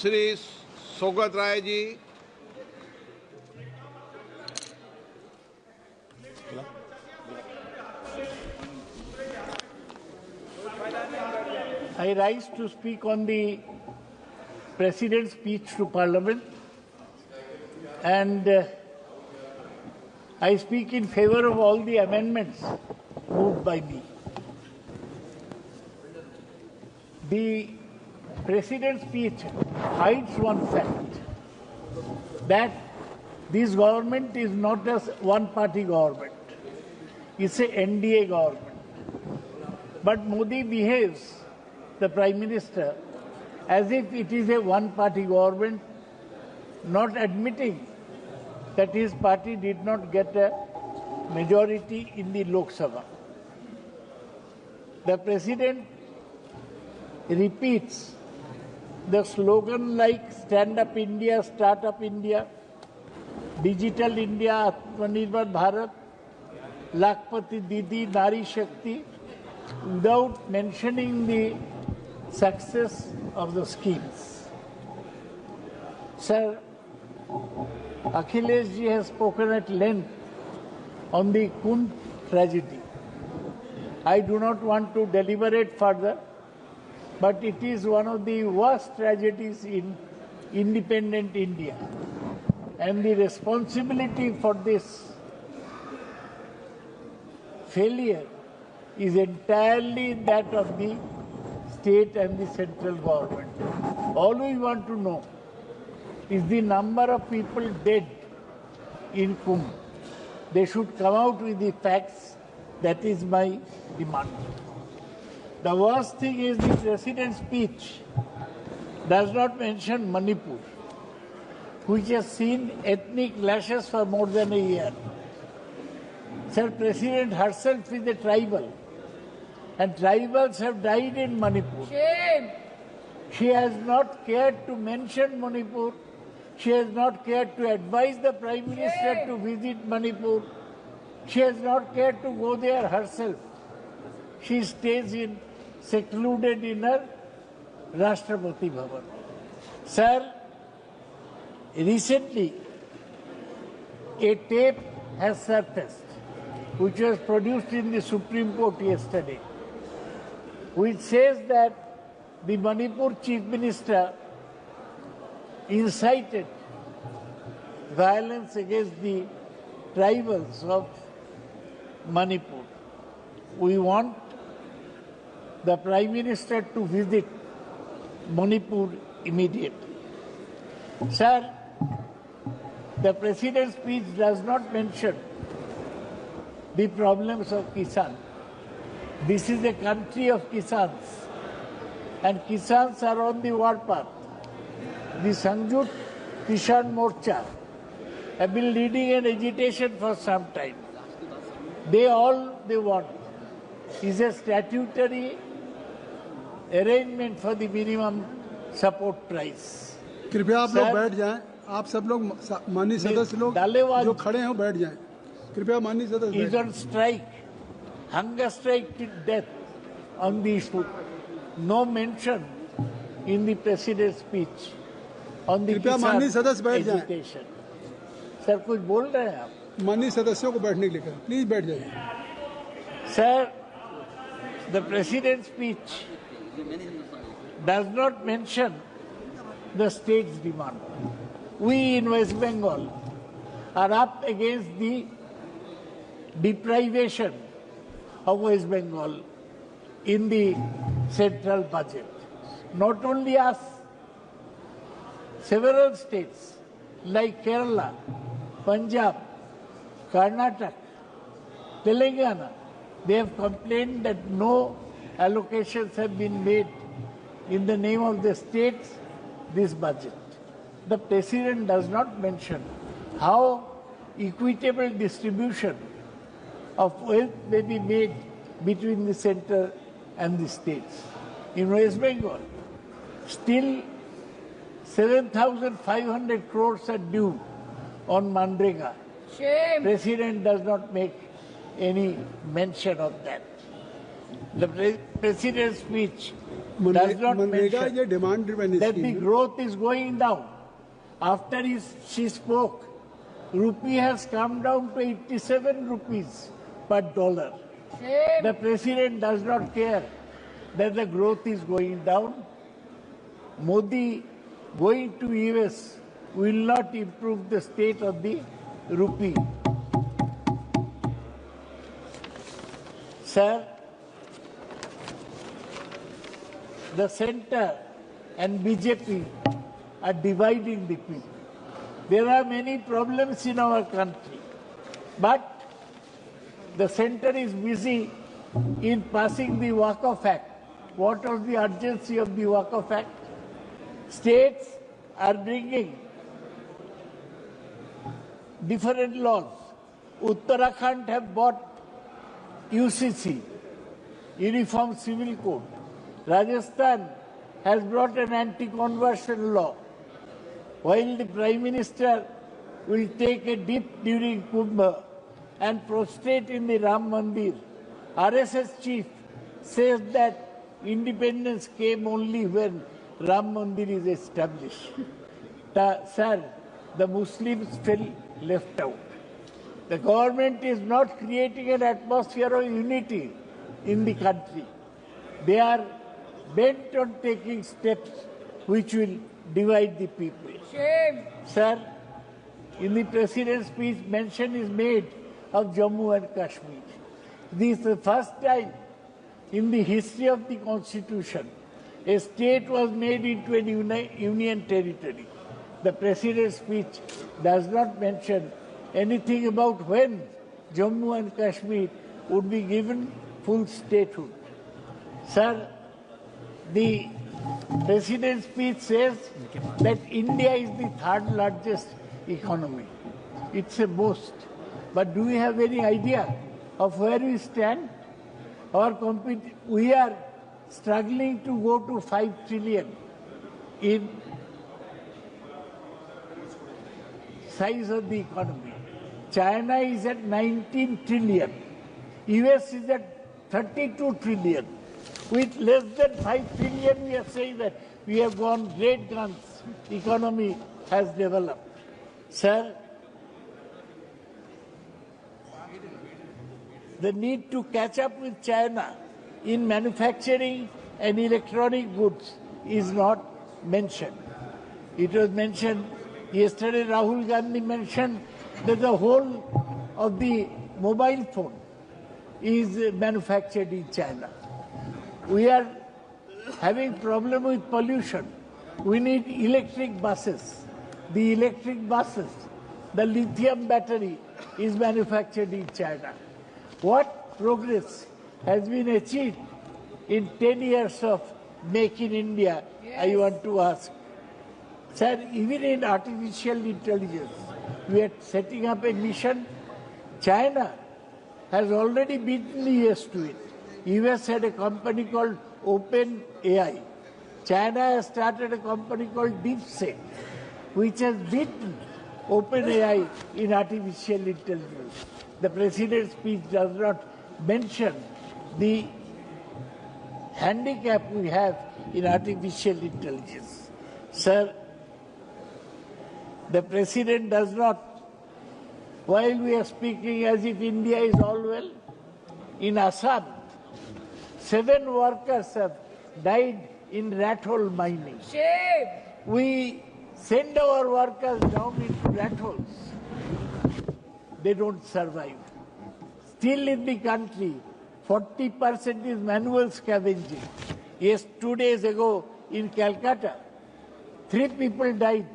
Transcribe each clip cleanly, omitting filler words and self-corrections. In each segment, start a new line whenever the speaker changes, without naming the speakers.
Shri Saugata Rai ji.
I rise to speak on the President's speech to Parliament, and I speak in favor of all the amendments moved by me. The President's speech hides one fact, that this government is not a one-party government. It's a NDA government. But Modi behaves, the Prime Minister, as if it is a one-party government, not admitting that his party did not get a majority in the Lok Sabha. The President repeats the slogan like Stand Up India, Start Up India, Digital India, Atmanirbhar Bharat, Lakpati Didi, Nari Shakti, without mentioning the success of the schemes. Sir, Akhilesh ji has spoken at length on the Kumbh tragedy. I do not want to deliberate further, but it is one of the worst tragedies in independent India. And the responsibility for this failure is entirely that of the state and the central government. All we want to know is the number of people dead in Kumbh. They should come out with the facts. That is my demand. The worst thing is the President's speech does not mention Manipur, which has seen ethnic clashes for more than a year. Sir, President herself is a tribal, and tribals have died in Manipur.
Shame!
She has not cared to mention Manipur. She has not cared to advise the Prime Minister to visit Manipur. She has not cared to go there herself. She stays secluded in her Rashtrapati Bhavan. Sir, recently a tape has surfaced, which was produced in the Supreme Court yesterday, which says that the Manipur Chief Minister incited violence against the tribals of Manipur. We want the Prime Minister to visit Manipur immediately. Sir, the President's speech does not mention the problems of Kisan. This is a country of Kisans, and Kisans are on the war path. The Sanjut Kisan Morcha have been leading an agitation for some time. All they want is a statutory arrangement for the minimum support price.
कृपया आप लोग बैठ जाएं। आप सब लोग माननीय सदस्य लोग जो खड़े हैं बैठ जाएं। कृपया माननीय सदस्य
is on strike, hunger strike till death on the issue. No mention in the President's speech on the Kisan agitation. Sir, कुछ बोल रहे हैं आप?
माननीय सदस्यों को बैठने के लिए करें। प्लीज बैठ जाइए।
Sir, the President's speech does not mention the state's demand. We in West Bengal are up against the deprivation of West Bengal in the central budget. Not only us, several states like Kerala, Punjab, Karnataka, Telangana, they have complained that no allocations have been made in the name of the states this budget. The President does not mention how equitable distribution of wealth may be made between the center and the states. In West Bengal, still 7,500 crores are due on Manrega.
Shame!
President does not make any mention of that. The President's speech does not mention that the growth is going down. After she spoke, rupee has come down to 87 rupees per dollar. The President does not care that the growth is going down. Modi going to US will not improve the state of the rupee. Sir, the centre and BJP are dividing the people. There are many problems in our country, but the centre is busy in passing the Waqf Act. What was the urgency of the Waqf Act? States are bringing different laws. Uttarakhand have bought UCC, Uniform Civil Code. Rajasthan has brought an anti-conversion law. While the Prime Minister will take a dip during Kumbh and prostrate in the Ram Mandir, RSS chief says that independence came only when Ram Mandir is established. Sir, the Muslims fell left out. The government is not creating an atmosphere of unity in the country. They are bent on taking steps which will divide the people.
Shame.
Sir, in the President's speech, mention is made of Jammu and Kashmir. This is the first time in the history of the Constitution a state was made into a union territory. The President's speech does not mention anything about when Jammu and Kashmir would be given full statehood. Sir, the President's speech says that India is the third largest economy. It's a boast. But do we have any idea of where we stand? We are struggling to go to 5 trillion in size of the economy. China is at 19 trillion. US is at 32 trillion. With less than 5 trillion, we are saying that we have gone great guns. Economy has developed. Sir, the need to catch up with China in manufacturing and electronic goods is not mentioned. It was mentioned yesterday, Rahul Gandhi mentioned that the whole of the mobile phone is manufactured in China. We are having problem with pollution. We need electric buses. The electric buses, the lithium battery is manufactured in China. What progress has been achieved in 10 years of Make in India, yes. I want to ask. Sir, even in artificial intelligence, we are setting up a mission. China has already beaten the US to it. US had a company called OpenAI. China has started a company called DeepSeek, which has beaten OpenAI in artificial intelligence. The President's speech does not mention the handicap we have in artificial intelligence. Sir, the President does not, while we are speaking as if India is all well, in Assam, 7 workers have died in rat hole mining.
Shame! We
send our workers down into rat holes. They don't survive. Still in the country, 40% is manual scavenging. Yes, 2 days ago in Calcutta, 3 people died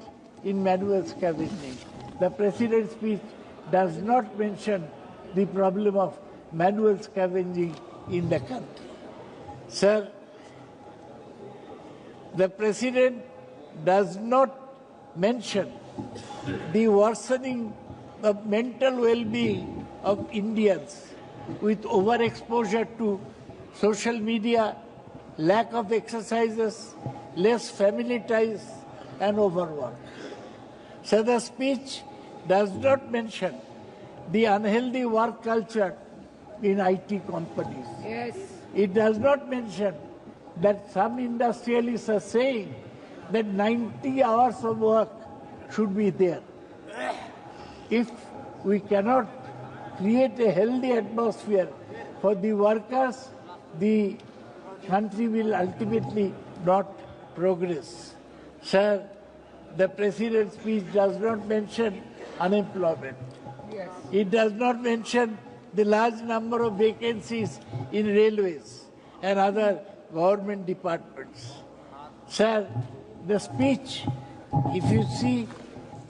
in manual scavenging. The President's speech does not mention the problem of manual scavenging in the country. Sir, the President does not mention the worsening of mental well-being of Indians with overexposure to social media, lack of exercises, less family ties, and overwork. So the speech does not mention the unhealthy work culture in IT companies.
Yes.
It does not mention that some industrialists are saying that 90 hours of work should be there. If we cannot create a healthy atmosphere for the workers, the country will ultimately not progress. Sir, the President's speech does not mention unemployment.
Yes.
It does not mention the large number of vacancies in railways and other government departments. Sir, the speech, if you see,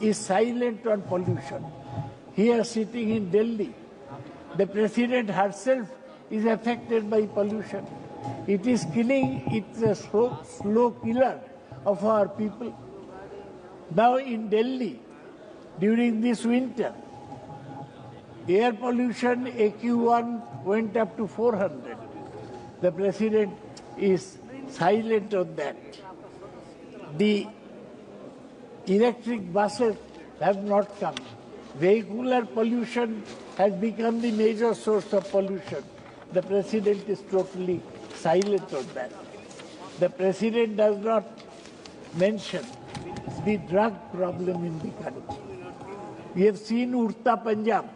is silent on pollution. Here sitting in Delhi, the President herself is affected by pollution. It is killing, it's a slow killer of our people. Now in Delhi, during this winter, air pollution AQ1 went up to 400. The President is silent on that. The electric buses have not come. Vehicular pollution has become the major source of pollution. The President is totally silent on that. The President does not mention the drug problem in the country. We have seen Urta Punjab,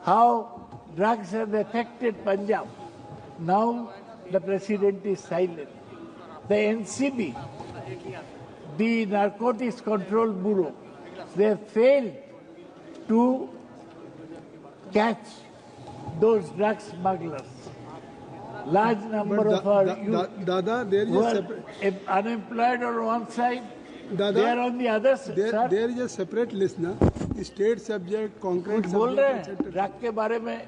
how drugs have affected Punjab. Now the President is silent. The NCB, the Narcotics Control Bureau, they have failed to catch those drug smugglers. Large number of our youth
Dada, there is
who
a
are
separate.
unemployed on one side,
Dada,
they are on the other side.
there is a separate list ना. State subject, concrete
कुछ बोल रहे
subject,
हैं
etc.
Drug के बारे में,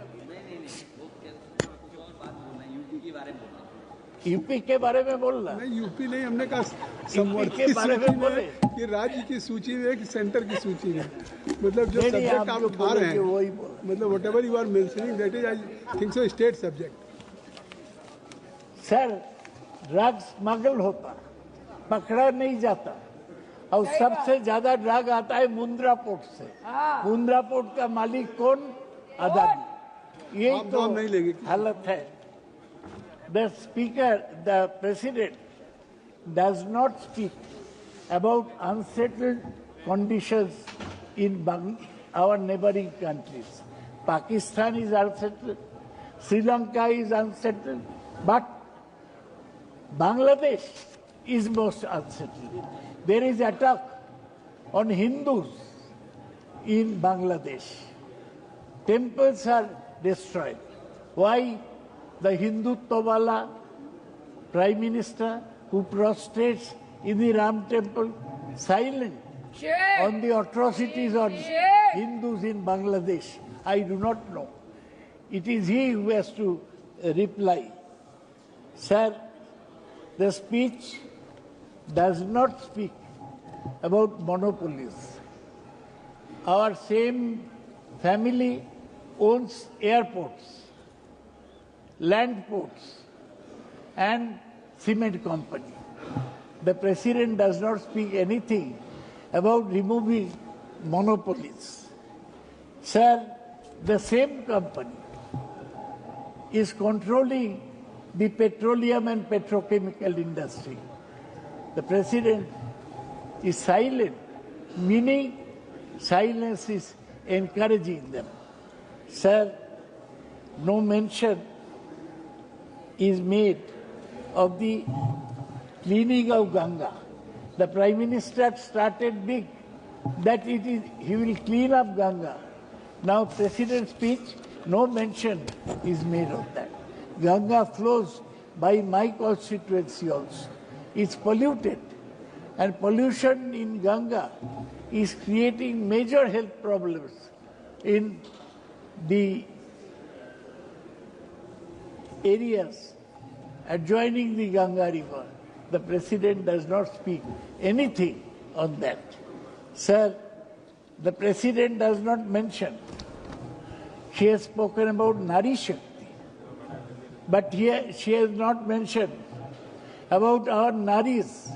UP के बारे में बोल रहा है।
नहीं यूपी नहीं, हमने कहा
यूपी
संवर्ग
के
की
बारे में
सूची
बोले।
में कि राज्य की सूची में कि सेंटर की सूची में, मतलब जो
नहीं,
सब्जेक्ट
आप
आप
जो
उठा रहे
बोलेंगे वही बोल।
हैं, मतलब whatever you are mentioning that is I think so state subject.
Sir, drug smuggle होता, पकड़ा नहीं जाता, और सबसे ज्यादा ड्रग आता है मुंद्रा पोर्ट से।
हाँ।
मुंद्रा पोर्ट का मालिक कौन? अदानी। यही
आप
तो
नाम नहीं लेंगे।
हालत है। The speaker, the president does not speak about unsettled conditions in our neighboring countries. Pakistan is unsettled, Sri Lanka is unsettled, but Bangladesh is most unsettled. There is attack on Hindus in Bangladesh. Temples are destroyed. Why? The Hinduttwala Prime Minister who prostrates in the Ram temple silent on the atrocities on Hindus in Bangladesh. I do not know. It is he who has to reply. Sir, the speech does not speak about monopolies. Our same family owns airports, land ports, and cement company. The President does not speak anything about removing monopolies. Sir, the same company is controlling the petroleum and petrochemical industry. The President is silent, meaning silence is encouraging them. Sir, no mention is made of the cleaning of Ganga. The Prime Minister started big that he will clean up Ganga. Now President's speech, no mention is made of that. Ganga flows by my constituency also. It's polluted, and pollution in Ganga is creating major health problems in the areas adjoining the Ganga river. The President does not speak anything on that. Sir, the President does not mention. She has spoken about Nari Shakti, but here she has not mentioned about our Naris,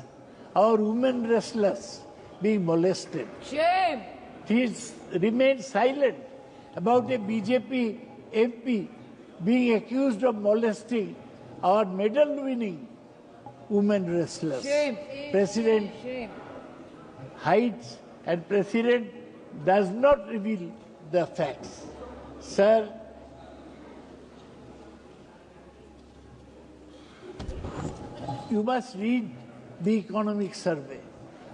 our women wrestlers being molested.
Shame.
She remained silent about a BJP MP being accused of molesting our medal-winning women wrestlers.
Shame.
President
Shame.
hides and President does not reveal the facts. Sir, you must read the economic survey.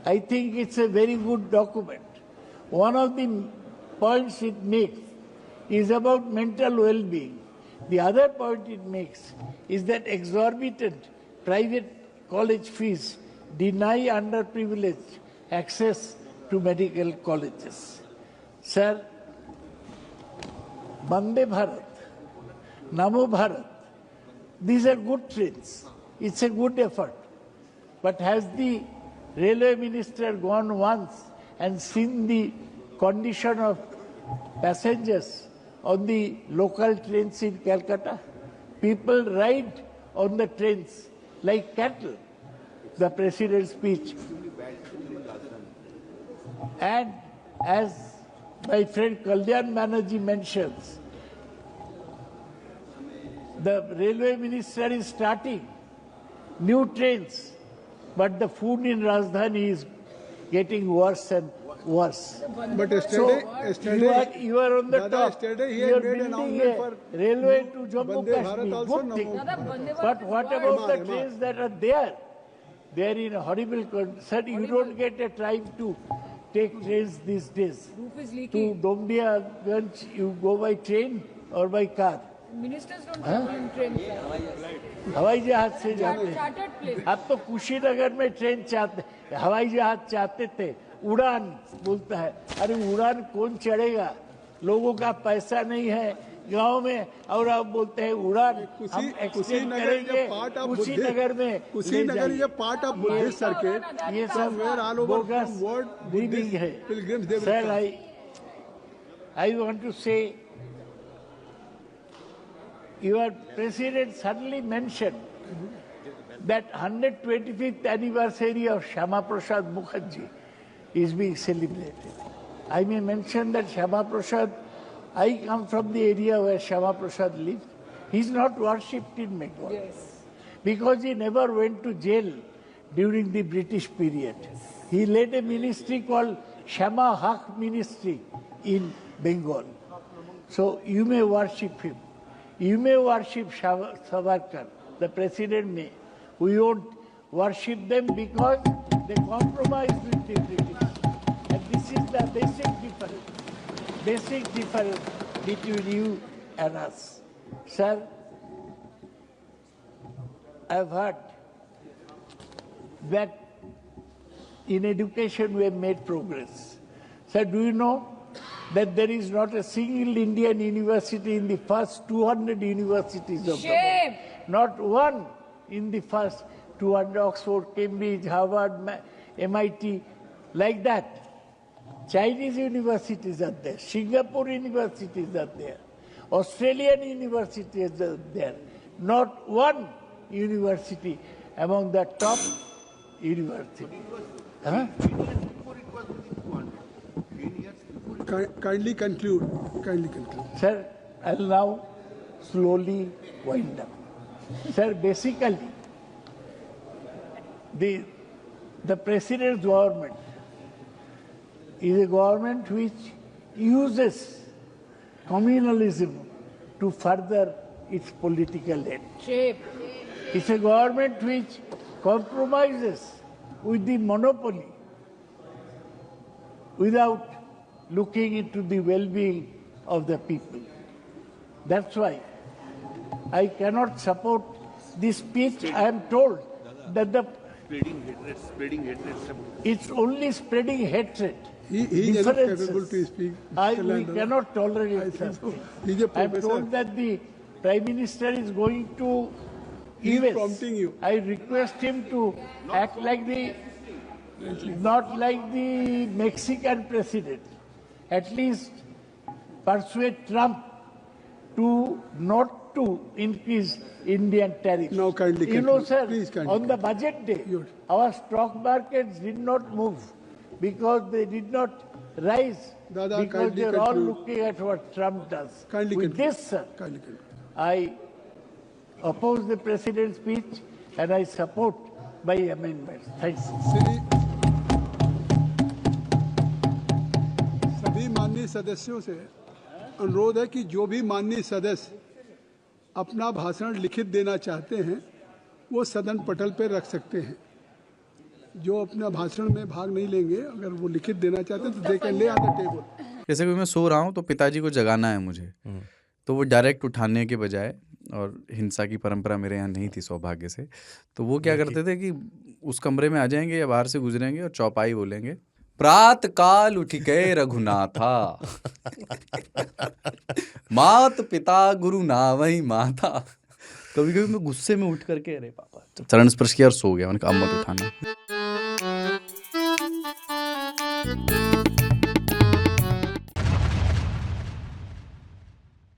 I think it's a very good document. One of the points it makes is about mental well-being. The other point it makes is that exorbitant private college fees deny underprivileged access to medical colleges. Sir, Vande Bharat, Namo Bharat, these are good trains. It's a good effort. But has the railway minister gone once and seen the condition of passengers on the local trains in Calcutta? People ride on the trains like cattle, the president's speech. And as my friend Kalyan Banerjee mentions, the railway minister is starting new trains, but the food in Rajdhani is getting worse and worse.
But yesterday,
you are on the
Dada,
top.
yesterday he
You are
had made an
building
announcement
a railway to Jammu
Vande Bharat
Kashmir.
also,
Good thing.
Vande Bharat
But what
is
about the
MR.
trains that are there? They are in a horrible condition. You don't get a time to take trains these days.
Roof is
To
leaking.
Dombiaganj, you go by train or by car.
Ministers don't travel in trains.
हवाई जहाज से जाते हैं।
Chartered plane.
अब तो कुशीनगर में train चाहते, हवाई जहाज चाहते थे, उड़ान बोलता है। अरे उड़ान कौन चढ़ेगा? लोगों का पैसा नहीं है गांव में, और आप बोलते हैं उड़ान हम एक्सटेंड करेंगे कुशीनगर में।
Kushinagar is a part of Buddhist circuit.
ये सब
Somewhere all over
bogus
the world,
reading है।
pilgrims they will
Sir,
come.
I want to say, your president suddenly mentioned that 125th anniversary of Shyama Prasad Mukherjee is being celebrated. I may mention that Shyama Prasad, I come from the area where Shyama Prasad lived. He's not worshipped in Bengal.
Yes.
Because he never went to jail during the British period. He led a ministry called Shyama Haq Ministry in Bengal. So you may worship him. You may worship Savarkar, the president may. We won't worship them because they compromised with the British. And this is the basic difference between you and us. Sir, I've heard that in education we have made progress. Sir, do you know that there is not a single Indian university in the first 200 universities of the world? Not one in the first 200, Oxford, Cambridge, Harvard, MIT, like that. Chinese universities are there, Singapore universities are there, Australian universities are there. Not one university among the top universities. Huh?
Kindly conclude. Kindly conclude.
Sir, I'll now slowly wind up. Sir, basically, the president's government is a government which uses communalism to further its political end.
Shame.
It's a government which compromises with the monopoly without looking into the well-being of the people. That's why I cannot support this speech. I am told that
spreading hatred.
it's only spreading hatred.
He is not capable to speak.
We cannot tolerate such things.
He's a
I am
professor.
told that the Prime Minister is going to
He is
US.
prompting you.
I request him to act like not like the Mexican president. At least persuade Trump to not to increase Indian tariffs.
Now kindly
You know,
conclude.
sir,
Please kindly
on the budget day,
Yes.
our stock markets did not move because they did not rise
Dada,
because
kindly
they are all
conclude.
looking at what Trump does.
Kindly
With
conclude.
this, sir,
Kindly conclude.
I oppose the president's speech and I support by amendments. Thanks.
सभी माननीय सदस्यों से अनुरोध है कि जो भी माननीय सदस्य अपना भाषण लिखित देना चाहते हैं वो सदन पटल पर रख सकते हैं। जो अपना भाषण में भाग नहीं लेंगे, अगर वो लिखित देना चाहते हैं तो दे कैन ले ऑन द टेबल।
जैसे कि मैं सो रहा हूँ तो पिताजी को जगाना है मुझे, तो वो डायरेक्ट उठाने के बजाय, और हिंसा की परंपरा मेरे यहाँ नहीं थी सौभाग्य से, तो वो क्या करते थे कि उस कमरे में आ जाएंगे या बाहर से गुजरेंगे और चौपाई बोलेंगे, प्रात काल उठ के रघुनाथा मात पिता गुरु नावई माता। कभी कभी मैं गुस्से में उठ करके अरे पापा चरण स्पर्श किया और सो गया, मैंने कहा अब मत उठाना।